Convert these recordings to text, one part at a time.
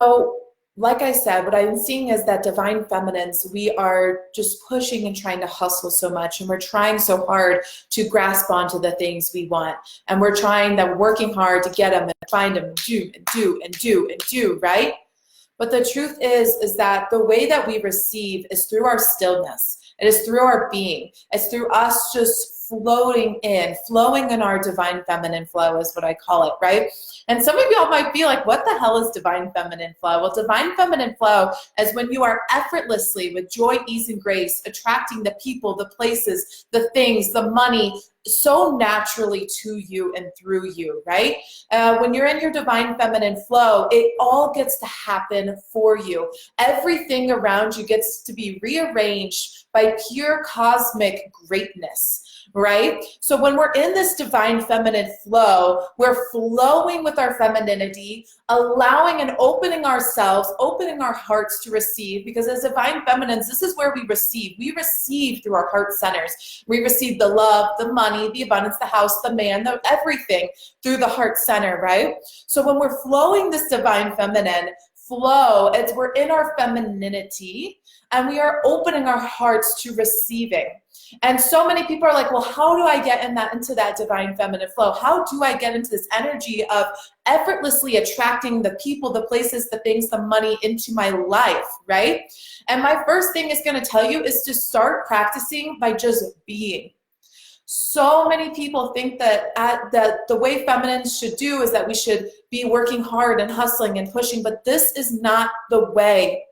So, like I said, what I'm seeing is that divine feminines, we are just pushing and trying to hustle so much, and we're trying so hard to grasp onto the things we want. And we're trying that working hard to get them and find them and do and do and do and do, right? But the truth is that the way that we receive is through our stillness. It is through our being. It's through us just flowing in our divine feminine flow is what I call it, right? And some of y'all might be like, what the hell is divine feminine flow? Well, divine feminine flow is when you are effortlessly, with joy, ease, and grace, attracting the people, the places, the things, the money, so naturally to you and through you, right? When you're in your divine feminine flow, it all gets to happen for you. Everything around you gets to be rearranged by pure cosmic greatness. Right? So when we're in this divine feminine flow, we're flowing with our femininity, allowing and opening ourselves, opening our hearts to receive, because as divine feminines, this is where we receive. We receive through our heart centers. We receive the love, the money, the abundance, the house, the man, everything through the heart center, right? So when we're flowing this divine feminine flow, we're in our femininity, and we are opening our hearts to receiving. And so many people are like, well, how do I get into that divine feminine flow? How do I get into this energy of effortlessly attracting the people, the places, the things, the money into my life, right? And my first thing is going to tell you is to start practicing by just being. So many people think that the way feminines should do is that we should be working hard and hustling and pushing, but this is not the way.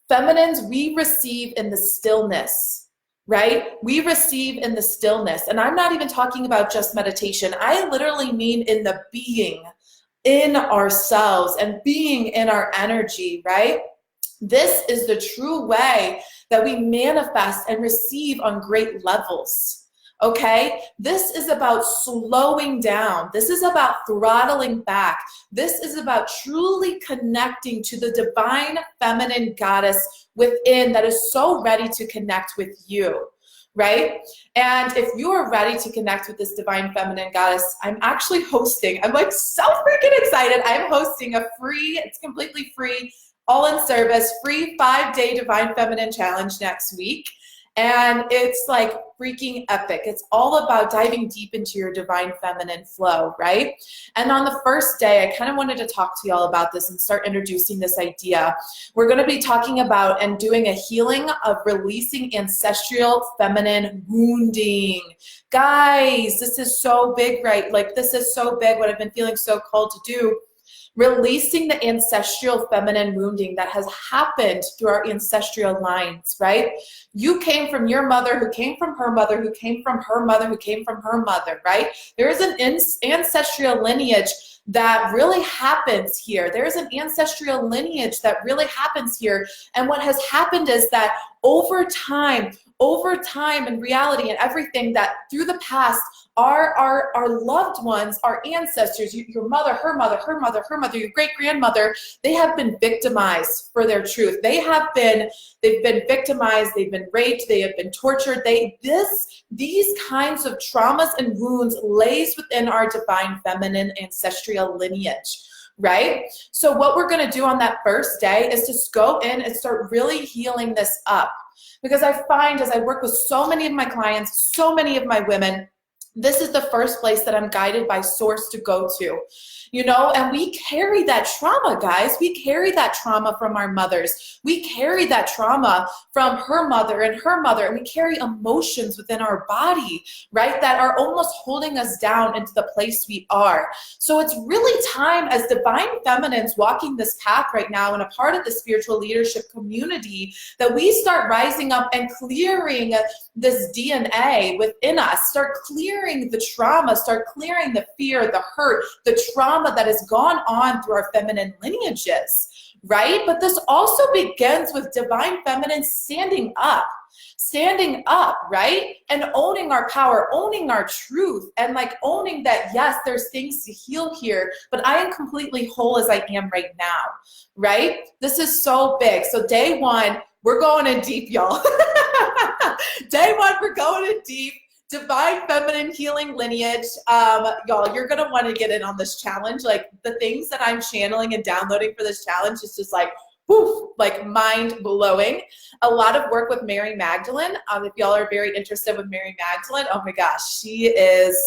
Feminines, we receive in the stillness. Right? We receive in the stillness. And I'm not even talking about just meditation. I literally mean in the being in ourselves and being in our energy, right? This is the true way that we manifest and receive on great levels. Okay? This is about slowing down. This is about throttling back. This is about truly connecting to the divine feminine goddess within that is so ready to connect with you, right? And if you are ready to connect with this divine feminine goddess, I'm actually hosting, I'm like so freaking excited. I'm hosting a free, it's completely free, all in service, free 5-day divine feminine challenge next week. And it's like freaking epic. It's all about diving deep into your divine feminine flow, right? And on the first day, I kind of wanted to talk to y'all about this and start introducing this idea. We're going to be talking about and doing a healing of releasing ancestral feminine wounding. Guys, this is so big, right? Like this is so big, what I've been feeling so called to do. Releasing the ancestral feminine wounding that has happened through our ancestral lines, right? You came from your mother, who came from her mother, who came from her mother, who came from her mother, right? There is an ancestral lineage that really happens here. There is an ancestral lineage that really happens here. And what has happened is that over time in reality and everything, that through the past, our loved ones, our ancestors, your mother, her mother, her mother, her mother, your great-grandmother, they have been victimized for their truth. They've been victimized, they've been raped, they have been tortured. These kinds of traumas and wounds lays within our divine feminine ancestral lineage. Right? So what we're going to do on that first day is just go in and start really healing this up. Because I find as I work with so many of my clients, so many of my women, this is the first place that I'm guided by source to go to, and we carry that trauma, guys. We carry that trauma from our mothers. We carry that trauma from her mother, and we carry emotions within our body, right, that are almost holding us down into the place we are. So it's really time as divine feminines walking this path right now and a part of the spiritual leadership community that we start rising up and clearing this DNA within us, start clearing the trauma, start clearing the fear, the hurt, the trauma that has gone on through our feminine lineages, right? But this also begins with divine feminine standing up, right? And owning our power, owning our truth, and like owning that, yes, there's things to heal here, but I am completely whole as I am right now, right? This is so big. So day one, we're going in deep, y'all. Day one, we're going in deep. Divine Feminine Healing Lineage. Y'all, you're going to want to get in on this challenge. Like the things that I'm channeling and downloading for this challenge is just like, whew, like mind blowing. A lot of work with Mary Magdalene. If y'all are very interested with Mary Magdalene, oh my gosh, she is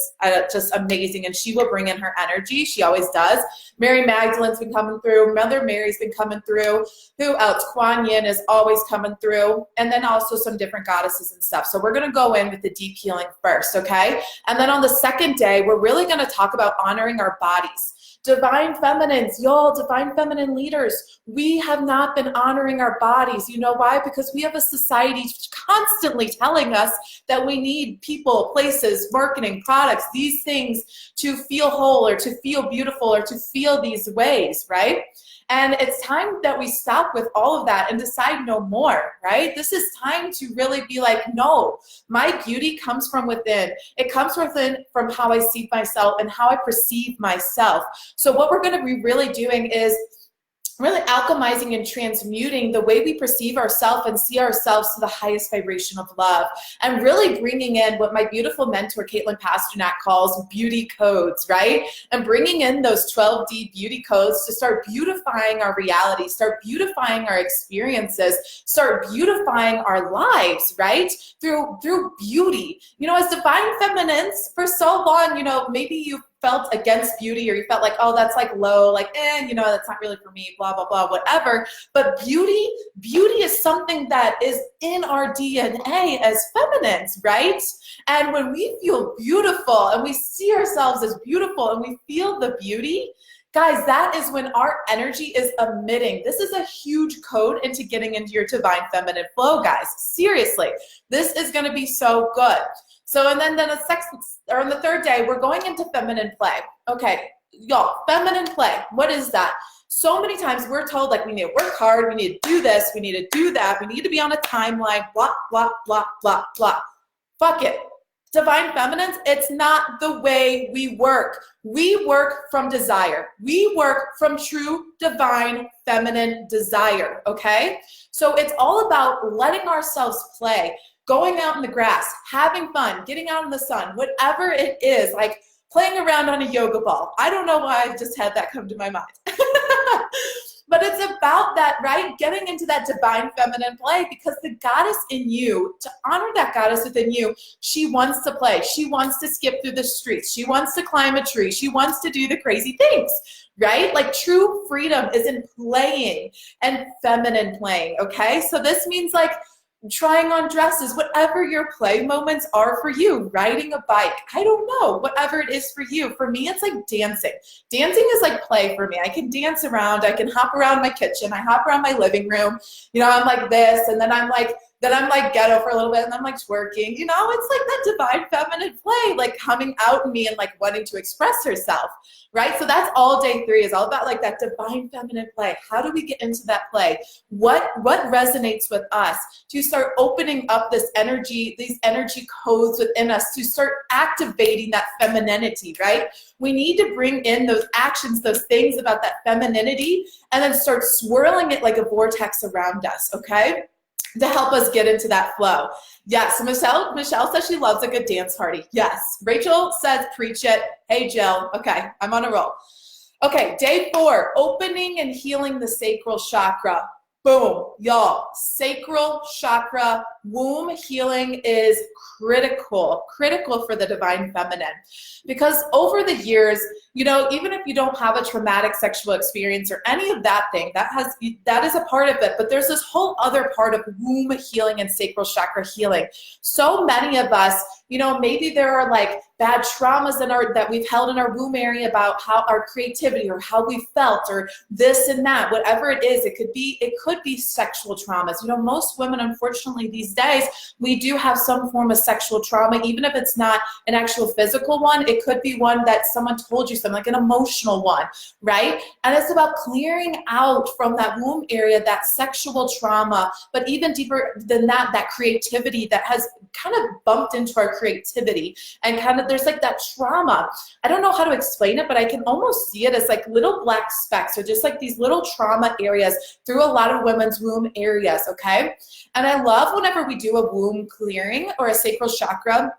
just amazing, and she will bring in her energy. She always does. Mary Magdalene's been coming through. Mother Mary's been coming through. Who else? Kuan Yin is always coming through. And then also some different goddesses and stuff. So we're going to go in with the deep healing first, okay? And then on the second day, we're really going to talk about honoring our bodies. Divine feminines, y'all, divine feminine leaders, we have not been honoring our bodies. You know why? Because we have a society constantly telling us that we need people, places, marketing, products, these things to feel whole or to feel beautiful or to feel these ways, right? And it's time that we stop with all of that and decide no more, right? This is time to really be like, no, my beauty comes from within. It comes within from how I see myself and how I perceive myself. So what we're going to be really doing is really alchemizing and transmuting the way we perceive ourselves and see ourselves to the highest vibration of love, and really bringing in what my beautiful mentor Caitlin Pasternak calls beauty codes, right? And bringing in those 12D beauty codes to start beautifying our reality, start beautifying our experiences, start beautifying our lives, right? Through beauty. You know, as divine feminines, for so long, you know, maybe you felt against beauty, or you felt like, oh, that's like low, like, you know, that's not really for me, blah, blah, blah, whatever. But beauty is something that is in our DNA as feminines, right? And when we feel beautiful and we see ourselves as beautiful and we feel the beauty, guys, that is when our energy is emitting. This is a huge code into getting into your divine feminine flow, guys. Seriously, this is going to be so good. So, and then on the third day, we're going into feminine play. Okay, y'all, feminine play, what is that? So many times we're told like we need to work hard, we need to do this, we need to do that, we need to be on a timeline, blah, blah, blah, blah, blah. Fuck it. Divine feminines, it's not the way we work. We work from desire. We work from true divine feminine desire, okay? So it's all about letting ourselves play, going out in the grass, having fun, getting out in the sun, whatever it is, like playing around on a yoga ball. I don't know why I just had that come to my mind. But it's about that, right? Getting into that divine feminine play, because the goddess in you, to honor that goddess within you, she wants to play. She wants to skip through the streets. She wants to climb a tree. She wants to do the crazy things, right? Like true freedom is in playing and feminine playing, okay? So this means like trying on dresses, whatever your play moments are for you, riding a bike, I don't know, whatever it is for you. For me, it's like dancing. Dancing is like play for me. I can dance around, I can hop around my kitchen, I hop around my living room, you know, I'm like this, and then I'm like ghetto for a little bit, and I'm like twerking, you know, it's like that divine feminine play, like coming out in me and like wanting to express herself, right? So that's all day 3 is all about, like that divine feminine play. How do we get into that play? What resonates with us to start opening up this energy, these energy codes within us, to start activating that femininity, right? We need to bring in those actions, those things about that femininity, and then start swirling it like a vortex around us, okay? To help us get into that flow. Yes, Michelle says she loves a good dance party. Yes, Rachel says preach it. Hey Jill, okay, I'm on a roll. Okay, day 4, opening and healing the sacral chakra. Boom, y'all, sacral chakra, womb healing is critical for the divine feminine. Because over the years, you know, even if you don't have a traumatic sexual experience or any of that thing, that is a part of it, but there's this whole other part of womb healing and sacral chakra healing. So many of us, you know, maybe there are like bad traumas that we've held in our womb area about how our creativity or how we felt or this and that, whatever it is. It could be sexual traumas. You know, most women, unfortunately, these days, we do have some form of sexual trauma, even if it's not an actual physical one. It could be one that someone told you something, like an emotional one, right? And it's about clearing out from that womb area that sexual trauma, but even deeper than that, that creativity that has kind of bumped into our creativity, and kind of there's like that trauma. I don't know how to explain it, but I can almost see it as like little black specks, or just like these little trauma areas through a lot of women's womb areas, okay? And I love whenever we do a womb clearing or a sacral chakra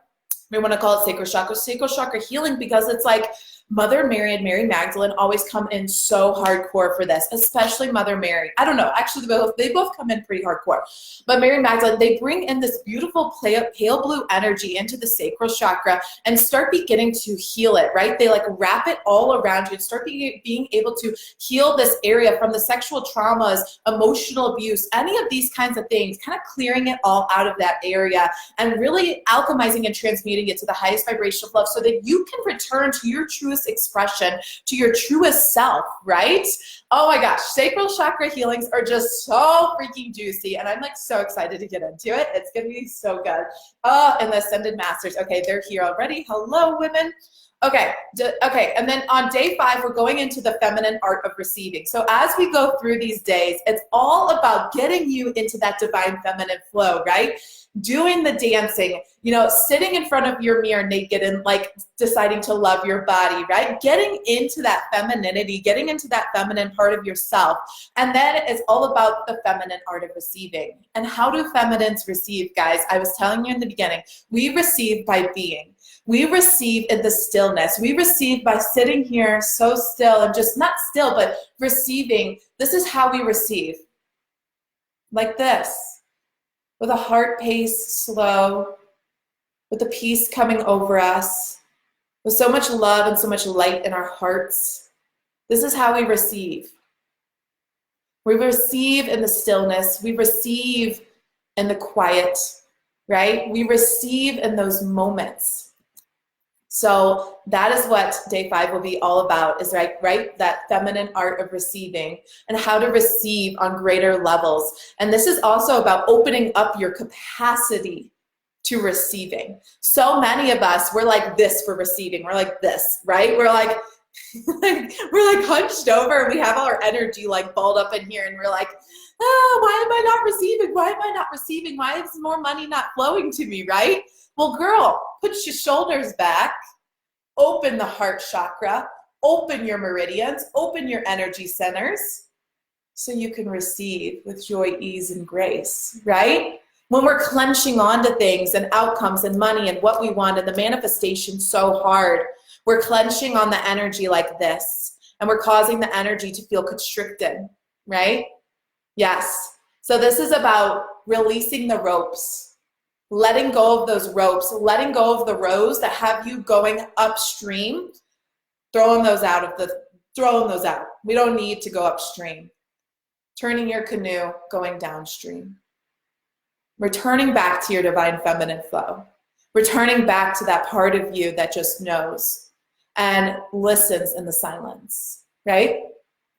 We want to call it sacral chakra healing, because it's like Mother Mary and Mary Magdalene always come in so hardcore for this, especially Mother Mary. I don't know, actually they both come in pretty hardcore. But Mary Magdalene, they bring in this beautiful pale blue energy into the sacral chakra and start beginning to heal it, right? They like wrap it all around you and start being able to heal this area from the sexual traumas, emotional abuse, any of these kinds of things, kind of clearing it all out of that area and really alchemizing and transmuting it to the highest vibration of love, so that you can return to your truest expression, to your truest self, right? Oh my gosh, sacral chakra healings are just so freaking juicy, and I'm like so excited to get into it. It's gonna be so good. Oh, and the Ascended Masters, okay, they're here already. Hello, women. Okay, and then on day 5, we're going into the feminine art of receiving. So as we go through these days, it's all about getting you into that divine feminine flow, right? Doing the dancing, you know, sitting in front of your mirror naked and like deciding to love your body, right? Getting into that femininity, getting into that feminine part of yourself. And then it's all about the feminine art of receiving. And how do feminines receive, guys? I was telling you in the beginning, we receive by being. We receive in the stillness. We receive by sitting here so still, and just not still, but receiving. This is how we receive. Like this. With a heart pace slow, with the peace coming over us, with so much love and so much light in our hearts. This is how we receive. We receive in the stillness. We receive in the quiet, right? We receive in those moments. So that is what day 5 will be all about, is right? That feminine art of receiving and how to receive on greater levels. And this is also about opening up your capacity to receiving. So many of us, we're like this for receiving. We're like this, right? We're like hunched over, and we have all our energy like balled up in here, and we're like, oh, why am I not receiving? Why am I not receiving? Why is more money not flowing to me, right? Well, girl, put your shoulders back, open the heart chakra, open your meridians, open your energy centers, so you can receive with joy, ease, and grace, right? When we're clenching onto things and outcomes and money and what we want and the manifestation so hard, we're clenching on the energy like this, and we're causing the energy to feel constricted, right? Yes. So this is about releasing the ropes, letting go of those ropes, letting go of the rows that have you going upstream, throwing those out. We don't need to go upstream. Turning your canoe, going downstream. Returning back to your divine feminine flow. Returning back to that part of you that just knows and listens in the silence, right?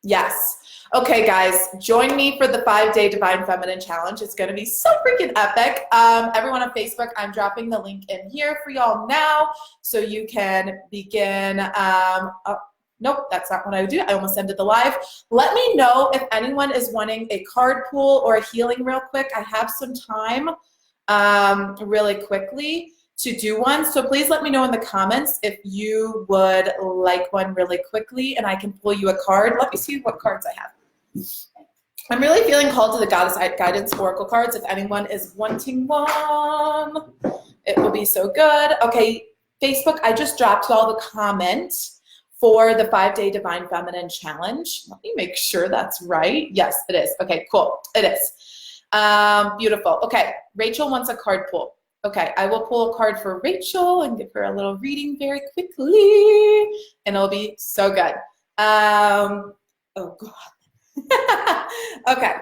Yes. Okay, guys, join me for the 5-day Divine Feminine Challenge. It's going to be so freaking epic. Everyone on Facebook, I'm dropping the link in here for y'all now so you can begin. Nope, that's not what I would do. I almost ended the live. Let me know if anyone is wanting a card pull or a healing real quick. I have some time really quickly to do one. So please let me know in the comments if you would like one really quickly, and I can pull you a card. Let me see what cards I have. I'm really feeling called to the Goddess Guidance Oracle cards. If anyone is wanting one, it will be so good. Okay, Facebook, I just dropped all the comments for the 5-day Divine Feminine Challenge. Let me make sure that's right. Yes, it is. Okay, cool. It is. Beautiful. Okay, Rachel wants a card pull. Okay, I will pull a card for Rachel and give her a little reading very quickly, and it'll be so good. Oh, God. Okay,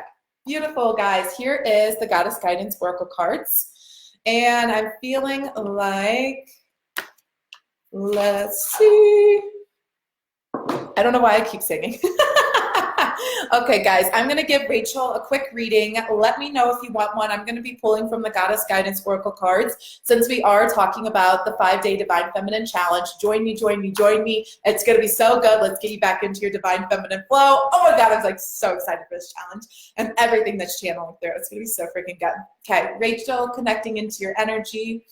beautiful, guys. Here is the Goddess Guidance Oracle cards, and I'm feeling like, let's see. I don't know why I keep singing. Okay, guys, I'm going to give Rachel a quick reading. Let me know if you want one. I'm going to be pulling from the Goddess Guidance Oracle cards since we are talking about the 5-day Divine Feminine Challenge. Join me, join me, join me. It's going to be so good. Let's get you back into your Divine Feminine flow. Oh my God, I'm like so excited for this challenge and everything that's channeling through. It's going to be so freaking good. Okay, Rachel, connecting into your energy.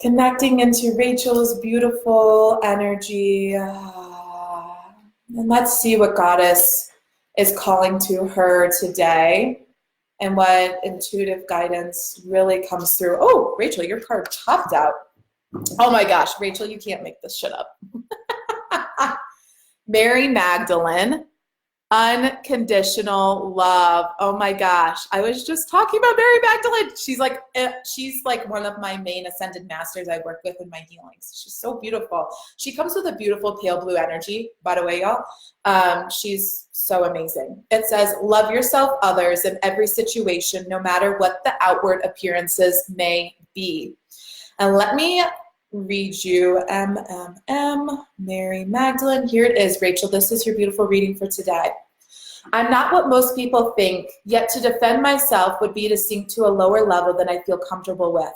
Connecting into Rachel's beautiful energy. And let's see what Goddess is calling to her today and what intuitive guidance really comes through. Oh, Rachel, your card popped out. Oh my gosh, Rachel, you can't make this shit up. Mary Magdalene, unconditional love. Oh my gosh. I was just talking about Mary Magdalene. She's like one of my main ascended masters I work with in my healings. She's so beautiful. She comes with a beautiful pale blue energy, by the way, y'all. She's so amazing. It says, love yourself, others, in every situation, no matter what the outward appearances may be. And let me read you Mary Magdalene. Here it is, Rachel. This is your beautiful reading for today. I'm not what most people think, yet to defend myself would be to sink to a lower level than I feel comfortable with.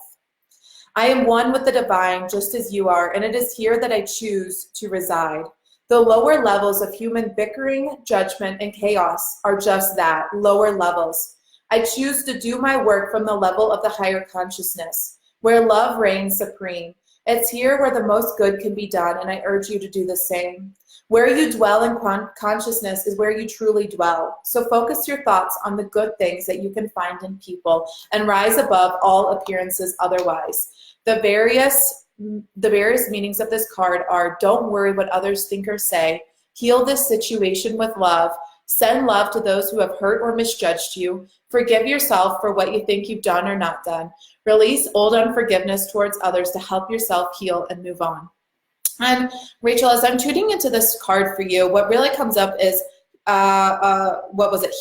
I am one with the divine, just as you are, and it is here that I choose to reside. The lower levels of human bickering, judgment, and chaos are just that, lower levels. I choose to do my work from the level of the higher consciousness, where love reigns supreme. It's here where the most good can be done, and I urge you to do the same. Where you dwell in consciousness is where you truly dwell. So focus your thoughts on the good things that you can find in people and rise above all appearances otherwise. The various meanings of this card are: don't worry what others think or say, heal this situation with love, send love to those who have hurt or misjudged you, forgive yourself for what you think you've done or not done, release old unforgiveness towards others to help yourself heal and move on. And Rachel, as I'm tuning into this card for you, what really comes up is,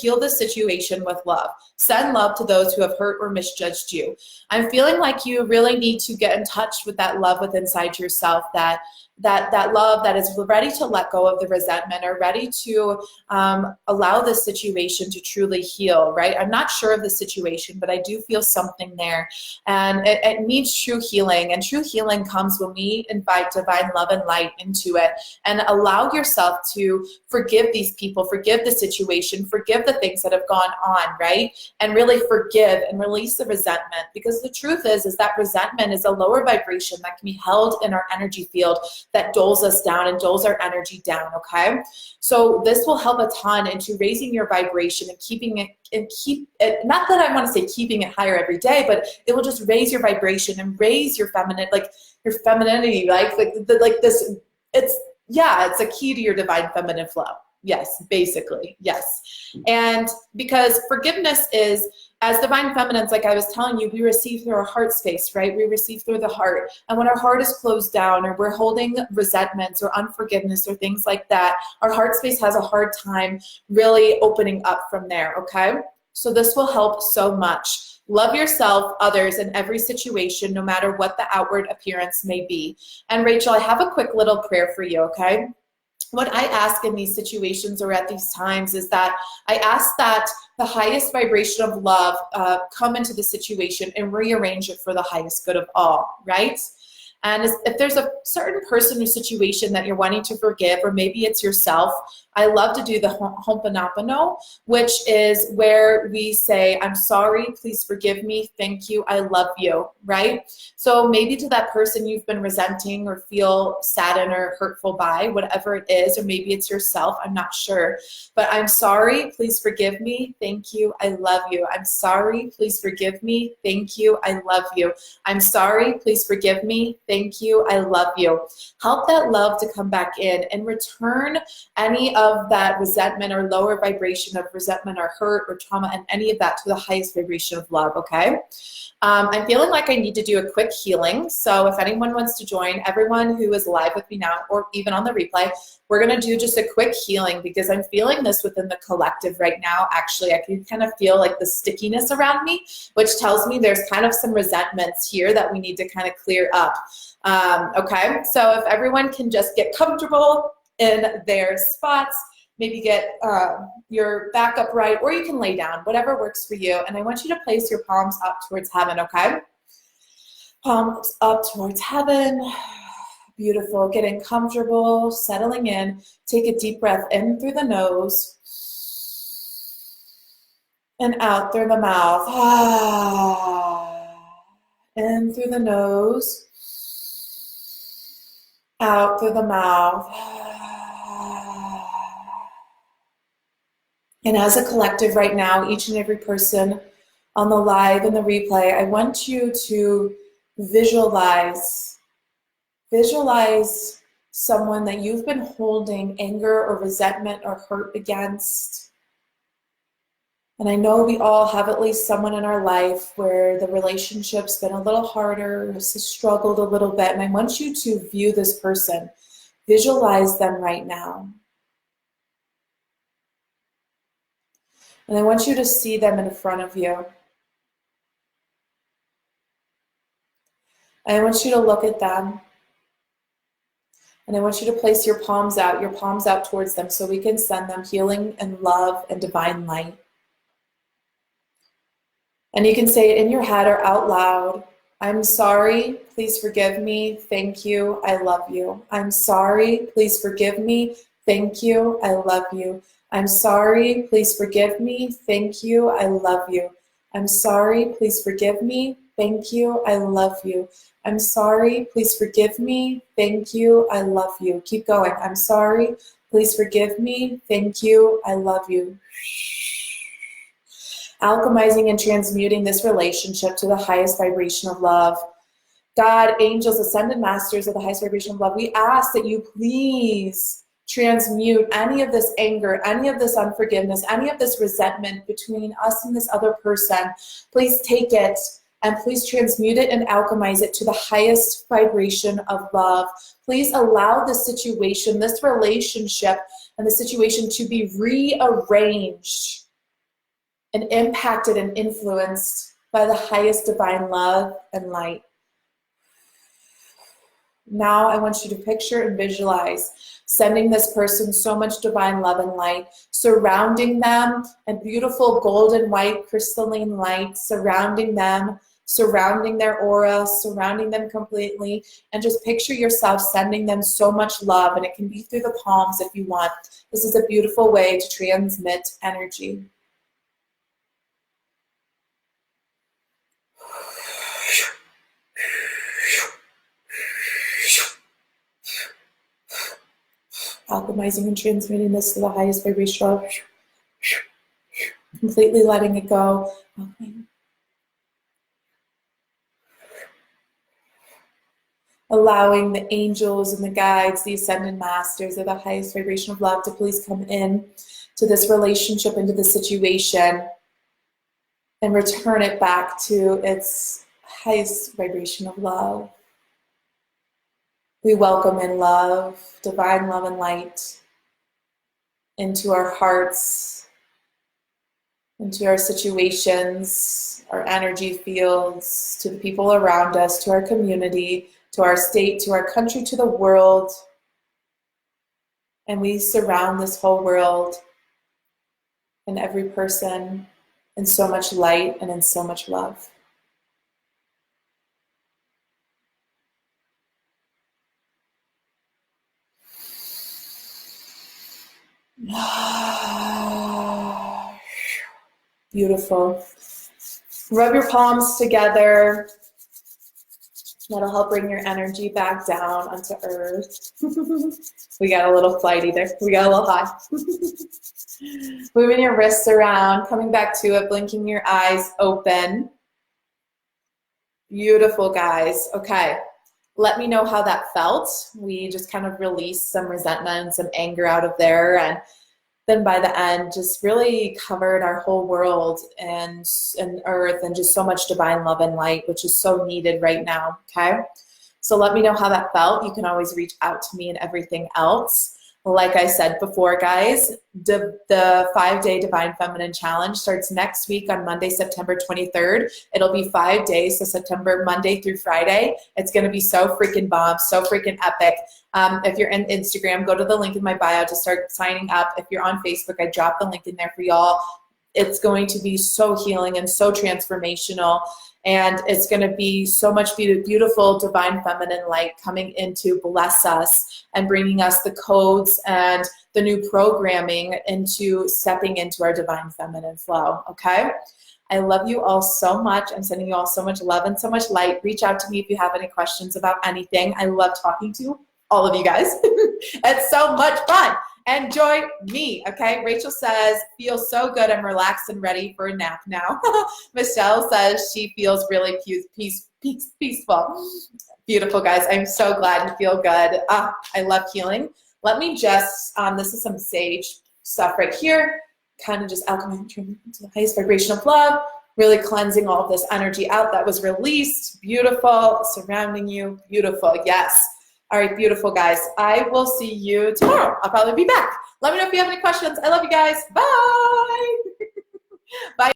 heal the situation with love. Send love to those who have hurt or misjudged you. I'm feeling like you really need to get in touch with that love within inside yourself, that love that is ready to let go of the resentment or ready to allow this situation to truly heal, right? I'm not sure of the situation, but I do feel something there. And it needs true healing. And true healing comes when we invite divine love and light into it and allow yourself to forgive these people, forgive the situation, forgive the things that have gone on, right? And really forgive and release the resentment. Because the truth is that resentment is a lower vibration that can be held in our energy field that doles us down and doles our energy down, okay? So this will help a ton into raising your vibration and keeping it, not that I want to say keeping it higher every day, but it will just raise your vibration and raise your femininity, it's a key to your divine feminine flow. Yes, basically, yes. And because forgiveness is, as divine feminines, like I was telling you, we receive through our heart space, right? We receive through the heart. And when our heart is closed down or we're holding resentments or unforgiveness or things like that, our heart space has a hard time really opening up from there, okay? So this will help so much. Love yourself, others, in every situation, no matter what the outward appearance may be. And Rachel, I have a quick little prayer for you, okay? What I ask in these situations or at these times is that I ask that the highest vibration of love come into the situation and rearrange it for the highest good of all, right? And if there's a certain person or situation that you're wanting to forgive, or maybe it's yourself, I love to do the Ho'oponopono, which is where we say, I'm sorry, please forgive me, thank you, I love you, right? So maybe to that person you've been resenting or feel saddened or hurtful by, whatever it is, or maybe it's yourself, I'm not sure. But I'm sorry, please forgive me, thank you, I love you. I'm sorry, please forgive me, thank you, I love you. I'm sorry, please forgive me, thank you, I love you. Help that love to come back in and return any of that resentment or lower vibration of resentment or hurt or trauma and any of that to the highest vibration of love, okay? I'm feeling like I need to do a quick healing. So if anyone wants to join, everyone who is live with me now or even on the replay, we're going to do just a quick healing because I'm feeling this within the collective right now. Actually, I can kind of feel like the stickiness around me, which tells me there's kind of some resentments here that we need to kind of clear up. Okay, so if everyone can just get comfortable in their spots, maybe get your back upright, or you can lay down, whatever works for you. And I want you to place your palms up towards heaven, okay? Palms up towards heaven. Beautiful. Getting comfortable, settling in. Take a deep breath in through the nose and out through the mouth. In through the nose, out through the mouth. And as a collective right now, each and every person on the live and the replay, I want you to visualize someone that you've been holding anger or resentment or hurt against. And I know we all have at least someone in our life where the relationship's been a little harder, has struggled a little bit. And I want you to view this person, visualize them right now. And I want you to see them in front of you. And I want you to look at them. And I want you to place your palms out towards them so we can send them healing and love and divine light. And you can say it in your head or out loud. I'm sorry, please forgive me, thank you, I love you. I'm sorry, please forgive me, thank you, I love you. I'm sorry, please forgive me, thank you, I love you. I'm sorry, please forgive me, thank you, I love you. I'm sorry, please forgive me, thank you, I love you. Keep going. I'm sorry, please forgive me, thank you, I love you. Alchemizing and transmuting this relationship to the highest vibration of love. God, angels, ascended masters of the highest vibration of love, we ask that you please transmute any of this anger, any of this unforgiveness, any of this resentment between us and this other person. Please take it and please transmute it and alchemize it to the highest vibration of love. Please allow the situation, this relationship, and the situation to be rearranged and impacted and influenced by the highest divine love and light. Now I want you to picture and visualize sending this person so much divine love and light, surrounding them, and beautiful golden white crystalline light surrounding them, surrounding their aura, surrounding them completely, and just picture yourself sending them so much love, and it can be through the palms if you want. This is a beautiful way to transmit energy. Alchemizing and transmuting this to the highest vibration of completely letting it go. Allowing the angels and the guides, the ascended masters of the highest vibration of love to please come in to this relationship, into the situation, and return it back to its highest vibration of love. We welcome in love, divine love and light into our hearts, into our situations, our energy fields, to the people around us, to our community, to our state, to our country, to the world. And we surround this whole world and every person in so much light and in so much love. Beautiful. Rub your palms together. That'll help bring your energy back down onto earth. We got a little flighty there. We got a little high. Moving your wrists around, coming back to it, blinking your eyes open. Beautiful, guys. Okay. Let me know how that felt. We just kind of released some resentment and some anger out of there, and then by the end just really covered our whole world and earth, and just so much divine love and light, which is so needed right now. Okay, so let me know how that felt. You can always reach out to me and everything else. Like I said before, guys, the 5-day Divine Feminine Challenge starts next week on Monday, September 23rd. It'll be 5 days, so Monday through Friday. It's going to be so freaking bomb, so freaking epic. If you're in Instagram, go to the link in my bio to start signing up. If you're on Facebook, I dropped the link in there for y'all. It's going to be so healing and so transformational. And it's going to be so much beautiful divine feminine light coming in to bless us and bringing us the codes and the new programming into stepping into our divine feminine flow. Okay? I love you all so much. I'm sending you all so much love and so much light. Reach out to me if you have any questions about anything. I love talking to all of you guys. It's so much fun. Enjoy me, okay? Rachel says, feels so good. I'm relaxed and ready for a nap now. Michelle says she feels really peaceful. Beautiful, guys. I'm so glad you feel good. I love healing. Let me just, this is some sage stuff right here. Kind of just alchemizing to the highest vibration of love. Really cleansing all of this energy out that was released. Beautiful. Surrounding you. Beautiful. Yes. All right, beautiful, guys. I will see you tomorrow. I'll probably be back. Let me know if you have any questions. I love you guys. Bye. Bye.